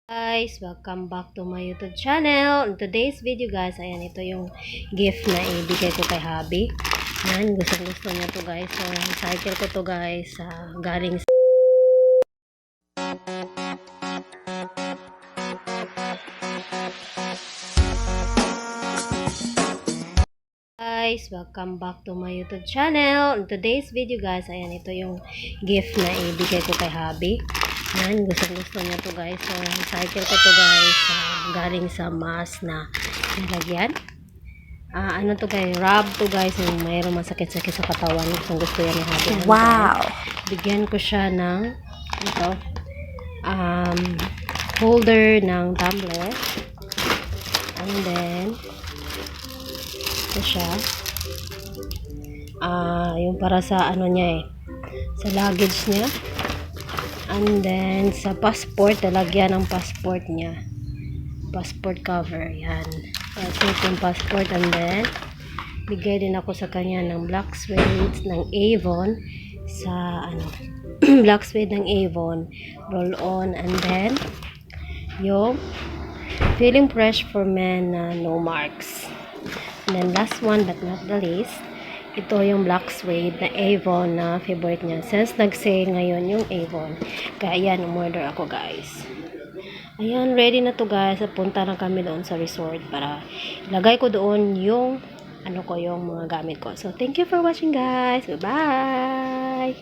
Guys, welcome back to my YouTube channel. In today's video guys, ayan, ito yung gift na ibigay ko kay hubby. Yan, gusto niya to guys. So, cycle ko to guys. Galing sa guys, welcome back to my YouTube channel. In today's video guys, ayan, ito yung gift na ibigay ko kay hubby. Yan, gusto niya to guys. So, cycle ko to guys. Galing sa mask na nilagyan. Ano to guys, rub to guys. Yung mayroong masakit-sakit sa katawan. Kung gusto yan ng hubby. Wow! Bigyan ko siya ng ito, holder ng tumbler. And then, ito siya. Yung para sa ano niya sa luggage niya. And then, sa passport, talagyan ng passport niya. Passport cover, yan. Ito yung passport. And then, bigay din ako sa kanya ng black suede ng Avon. Sa, black suede ng Avon. Roll on. And then, yung Feeling Fresh for Men na no marks. And then, last one but not the least, ito yung black suede na Avon na favorite niya. Since nag-sale ngayon yung Avon. Kaya yan, umorder ako guys. Ayan, ready na to guys. Punta na kami doon sa resort para ilagay ko doon yung yung mga gamit ko. So, thank you for watching guys. Bye-bye!